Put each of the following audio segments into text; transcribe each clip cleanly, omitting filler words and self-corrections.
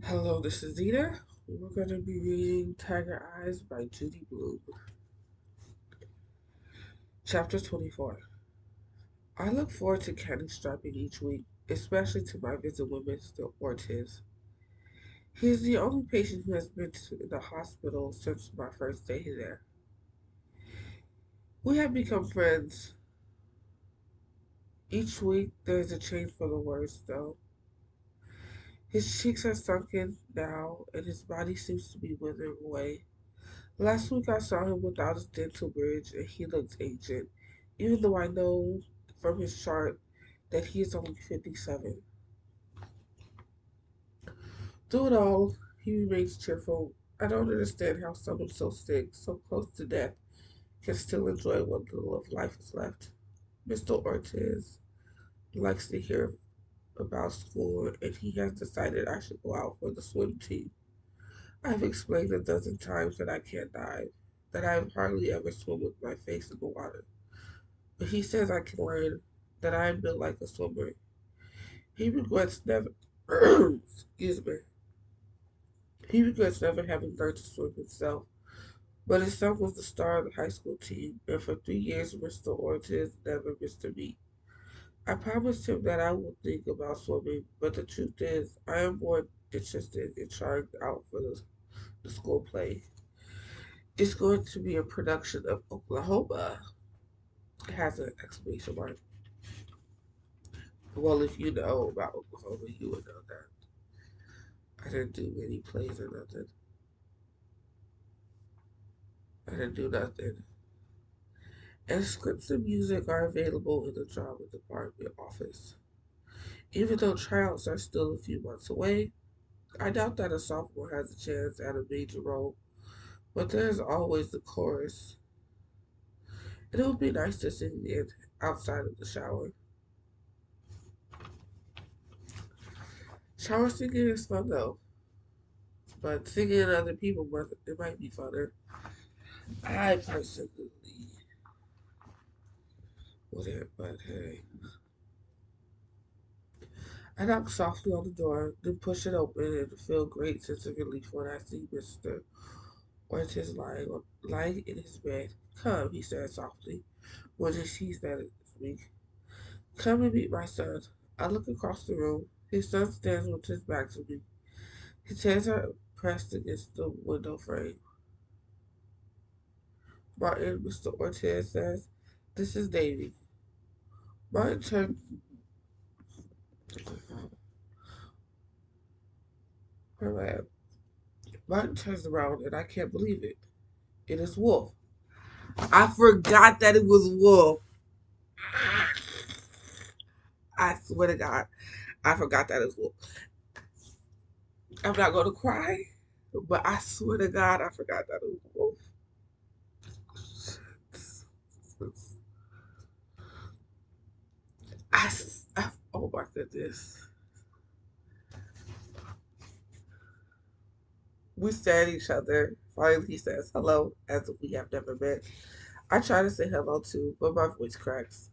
Hello, this is Zeta. We're going to be reading Tiger Eyes by Judy Blume. Chapter 24. I look forward to candy striping each week, especially to my visit with Mr. Ortiz. He is the only patient who has been to the hospital since my first day there. We have become friends. Each week there is a change for the worse, though. His cheeks are sunken now, and his body seems to be withering away. Last week I saw him without his dental bridge and he looks ancient, even though I know from his chart that he is only 57. Through it all, he remains cheerful. I don't understand how someone so sick, so close to death, can still enjoy what little of life is left. Mr. Ortiz likes to hear about school and he has decided I should go out for the swim team. I've explained a dozen times that I can't dive, that I've hardly ever swum with my face in the water. But he says I can learn, that I am built like a swimmer. He regrets never excuse me. He regrets never having learned to swim himself. But his son was the star of the high school team, and for 3 years Mr. Ortiz never missed a meet. I promised him that I would think about swimming, but the truth is I am more interested in trying out for the school play. It's going to be a production of Oklahoma. It has an exclamation mark. Well, if you know about Oklahoma, you would know that. I didn't do many plays or nothing. I didn't do nothing. And scripts and music are available in the drama department office. Even though tryouts are still a few months away, I doubt that a sophomore has a chance at a major role, but there's always the chorus. And it would be nice to sing it outside of the shower. Shower singing is fun though, but singing in other people, it might be funner. I personally wouldn't, but hey. I knock softly on the door, then push it open and feel great sense of relief when I see Mr. Ortiz lying in his bed. Come, he said softly, when he sees that it's me. Come and meet my son. I look across the room. His son stands with his back to me. His hands are pressed against the window frame. Martin, Mr. Ortiz says, this is Davy. Martin turns around. Martin turns around and I can't believe it. It is Wolf. I forgot that it was Wolf. I swear to God, I forgot that it was Wolf. I'm not gonna cry, but I swear to God, I forgot that it was Wolf. Oh my goodness. We stare at each other. Finally, he says hello, as if we have never met. I try to say hello too, but my voice cracks.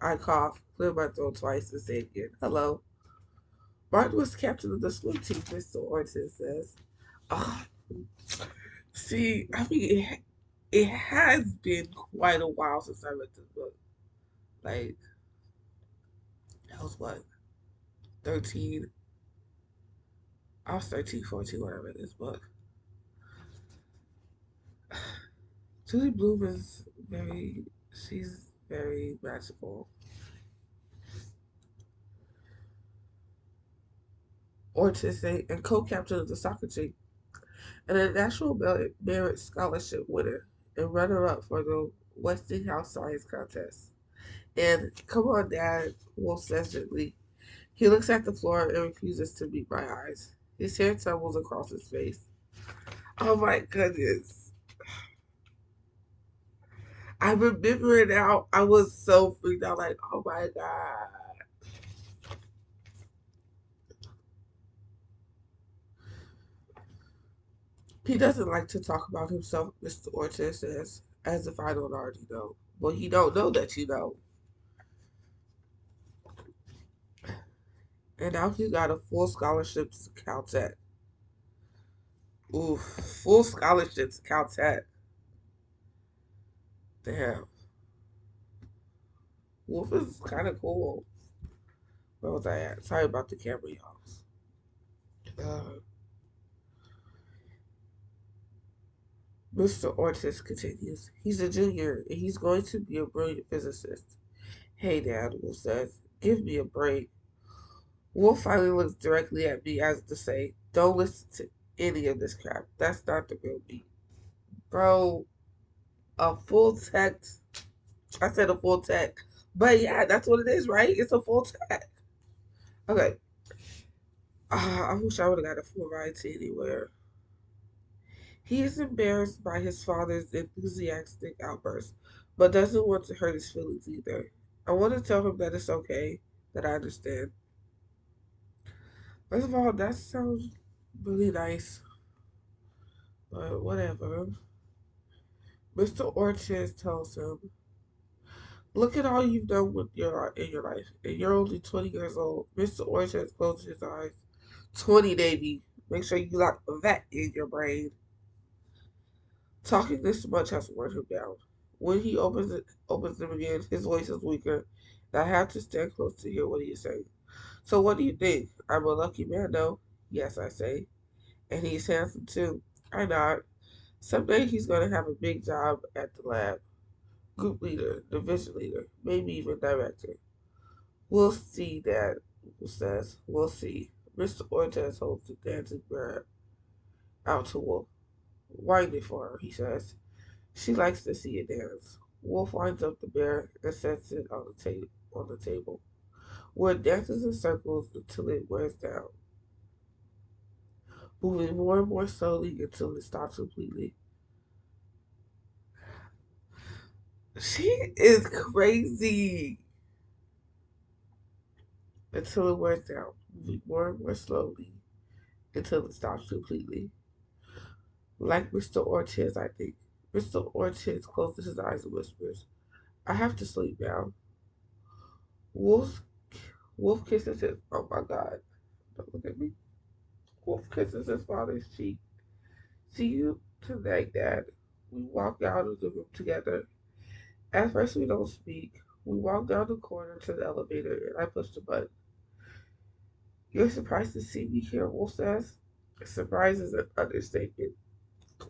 I cough, clear my throat twice, and say again, hello. Martin was captain of the swim team, Mr. Orton says. Oh, see, I mean, it has been quite a while since I read this book. Like, that was what, 13? I was 13, 14 when I read this book. Judy Blume is she's very magical. Autistic and co-captain of the soccer team, and a National Merit Scholarship winner and runner-up for the Westinghouse Science Contest. And come on, Dad, Wolf says gently. He looks at the floor and refuses to meet my eyes. His hair tumbles across his face. Oh my goodness. I remember it now. I was so freaked out, like, oh my God. He doesn't like to talk about himself, Mr. Ortiz says, as if I don't already know. Well, he don't know that you know. And now he got a full scholarship to Caltech. Oof, full scholarship to Caltech. Damn, Wolf is kind of cool. Where was I at? Sorry about the camera, y'all. Uh, Mr. Ortiz continues. He's a junior and he's going to be a brilliant physicist. Hey, Dad, Wolf says. Give me a break. Wolf finally looks directly at me as to say, don't listen to any of this crap. That's not the real me. Bro, a full text. I said a full tech. But yeah, that's what it is, right? It's a full tech. Okay. I wish I would have got a full ride to anywhere. He is embarrassed by his father's enthusiastic outburst, but doesn't want to hurt his feelings either. I want to tell him that it's okay, that I understand. First of all, that sounds really nice, but whatever. Mr. Orchard tells him, look at all you've done with in your life, and you're only 20 years old. Mr. Orchard closes his eyes. 20, baby. Make sure you lock that in your brain. Talking this much has worn him down. When he opens them again, his voice is weaker, and I have to stand close to hear what he is saying. So what do you think? I'm a lucky man, though. Yes, I say. And he's handsome, too. I nod. Someday he's going to have a big job at the lab. Group leader, division leader, maybe even director. We'll see, Dad says. We'll see. Mr. Ortez holds the dancing bear out to Wolf. Wind it for her, he says. She likes to see it dance. Wolf winds up the bear and sets it on the table, where it dances in circles until it wears down, moving more and more slowly until it stops completely. She is crazy until it wears down, moving more and more slowly until it stops completely. Like Mr. Ortiz, I think. Mr. Ortiz closes his eyes and whispers, I have to sleep now. Wolf Wolf kisses his oh my god. Don't look at me. Wolf kisses his father's cheek. See you tonight, Dad. We walk out of the room together. At first we don't speak. We walk down the corridor to the elevator and I push the button. You're surprised to see me here, Wolf says. Surprise is an understatement.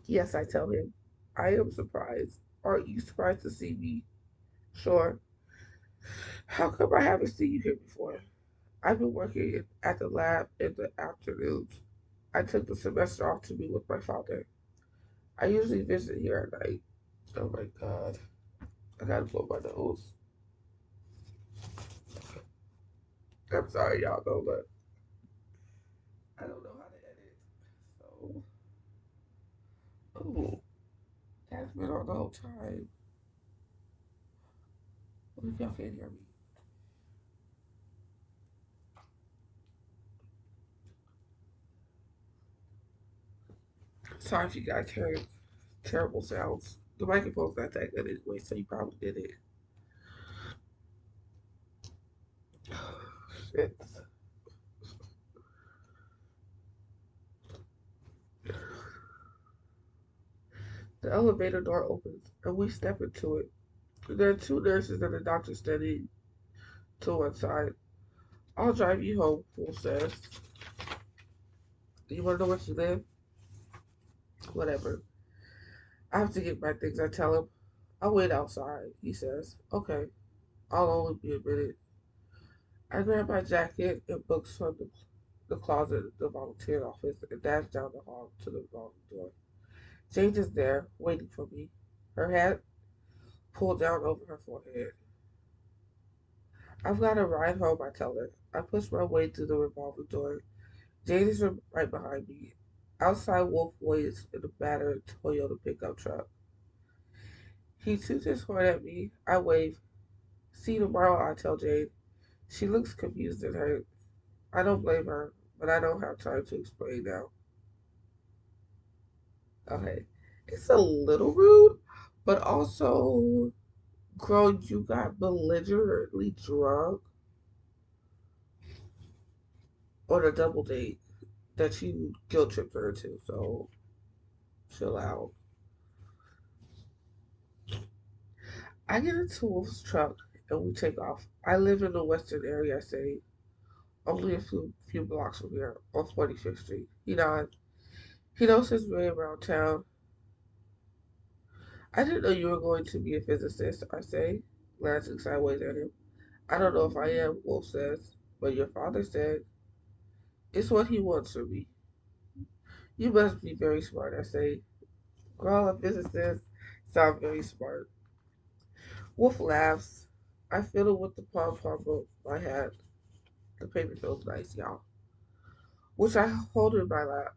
Yes, I tell him. I am surprised. Aren't you surprised to see me? Sure. How come I haven't seen you here before? I've been working at the lab in the afternoons. I took the semester off to meet with my father. I usually visit here at night. Oh my god. I gotta blow my nose. I'm sorry, y'all know, but I don't know how to edit. So, oh, that's been on the whole time. What if y'all can't hear me? Sorry if you guys heard terrible sounds. The microphone's not that good anyway, so you probably did it. Shit. The elevator door opens, and we step into it. There are two nurses and a doctor standing to one side. I'll drive you home, Fool says. You want to know where she lives? Whatever. I have to get my things, I tell him. I'll wait outside, he says. Okay, I'll only be a minute. I grab my jacket and books from the closet in the volunteer office and dash down the hall to the revolving door. Jane is there, waiting for me, her hat pulled down over her forehead. I've got a ride home, I tell her. I push my way through the revolving door. Jane is right behind me. Outside, Wolf waits in a battered Toyota pickup truck. He toots his horn at me. I wave. See you tomorrow, I tell Jane. She looks confused and hurt. I don't blame her, but I don't have time to explain now. Okay. It's a little rude, but also, girl, you got belligerently drunk on a double date that you guilt tripped her into. So, Chill out. I get into Wolf's truck and we take off. I live in the western area, I say, only a few blocks from here on 45th Street. He knows his way around town. I didn't know you were going to be a physicist, I say, glancing sideways at him. I don't know if I am, Wolf says, but your father said it's what he wants from me. You must be very smart, I say. Girl, a physicist sound very smart. Wolf laughs. I fiddle with the pom-pom of my hand. The paper feels nice, y'all. Which I hold in my lap.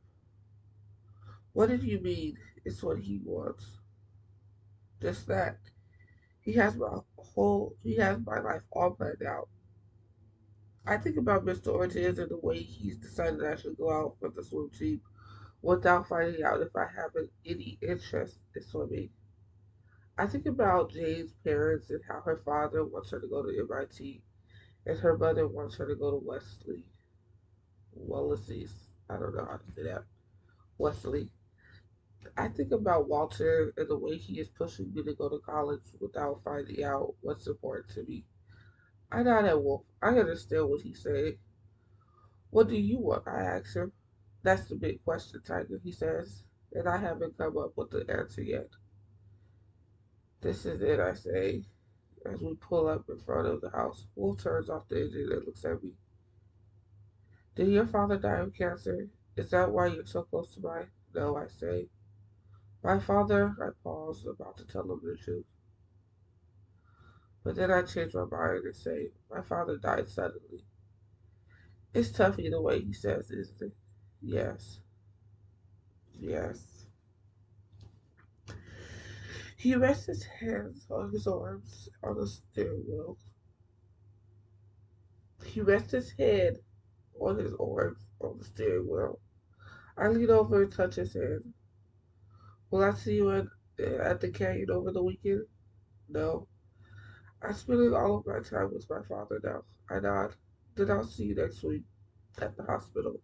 What did you mean? It's what he wants. Just that. He has my life all planned out. I think about Mr. Ortiz and the way he's decided I should go out with the swim team without finding out if I have any interest in swimming. I think about Jane's parents and how her father wants her to go to MIT and her mother wants her to go to Wellesley's. I don't know how to say that. Wesley. I think about Walter and the way he is pushing me to go to college without finding out what's important to me. I nod at Wolf. I understand what he's saying. What do you want? I ask him. That's the big question, Tiger, he says, and I haven't come up with the answer yet. This is it, I say, as we pull up in front of the house. Wolf turns off the engine and looks at me. Did your father die of cancer? Is that why you're so close to mine? No, I say. My father, I pause, about to tell him the truth. But then I change my mind and say, my father died suddenly. It's tough either way, he says, isn't it? Yes, yes. He rests his hands on his arms on the steering wheel. He rests his head on his arms on the steering wheel. I lean over and touch his hand. Will I see you at the canyon over the weekend? No. I'm spending all of my time with my father now. I nod. Then I'll see you next week at the hospital.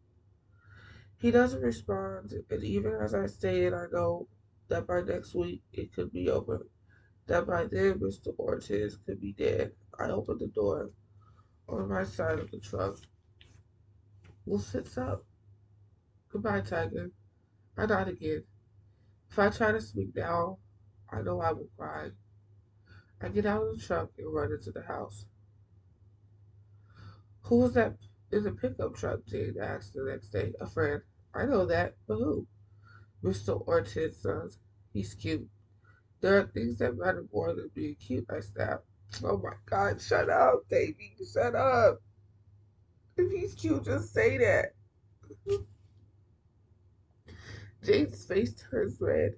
He doesn't respond, and even as I say it, I know that by next week it could be over. That by then Mr. Ortiz could be dead. I open the door on my side of the truck. Will sits up. Goodbye, Tiger. I nod again. If I try to speak now, I know I will cry. I get out of the truck and run into the house. Who was that in the pickup truck? Jane asked the next day. A friend. I know that, but who? Mr. Ortiz says. He's cute. There are things that matter more than being cute, I snap. Oh my god, shut up, baby. Shut up. If he's cute, just say that. Jane's face turns red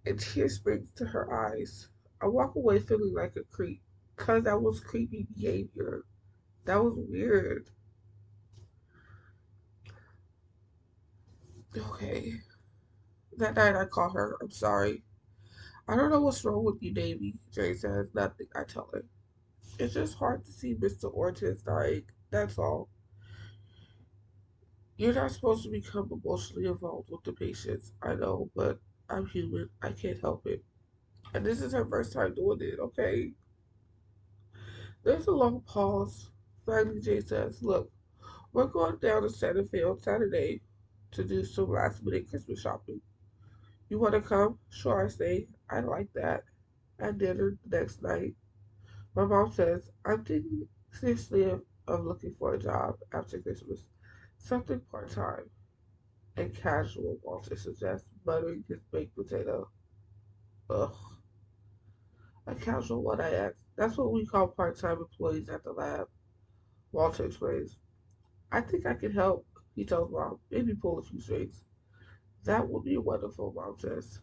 and tears springs to her eyes. I walk away feeling like a creep. Cause that was creepy behavior. That was weird. Okay. That night I call her. I'm sorry. I don't know what's wrong with you, Davy. Jane says nothing. I tell her. It's just hard to see Mr. Ortiz dying. That's all. You're not supposed to become emotionally involved with the patients. I know, but I'm human. I can't help it. And this is her first time doing it, okay? There's a long pause. Finally, Jay says, look, we're going down to Santa Fe on Saturday to do some last minute Christmas shopping. You want to come? Sure, I say. I like that. At dinner the next night, my mom says, I'm thinking seriously of looking for a job after Christmas. Something part time and casual, Walter suggests, buttering his baked potato. Ugh. A casual one, I ask. That's what we call part time employees at the lab, Walter explains. I think I can help, he tells Mom. Maybe pull a few strings. That would be wonderful, Mom says.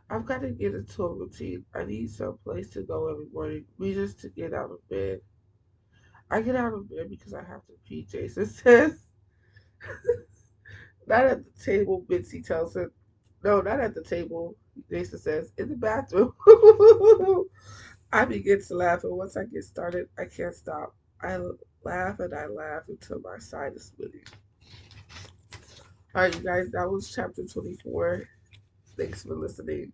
I've got to get into a routine. I need some place to go every morning, reasons to get out of bed. I get out of bed because I have to pee, Jason says. Not at the table, Bitsy tells him. No, not at the table, Jason says. In the bathroom. I begin to laugh, and once I get started, I can't stop. I laugh and I laugh until my side is spinning. All right, you guys, that was chapter 24. Thanks for listening.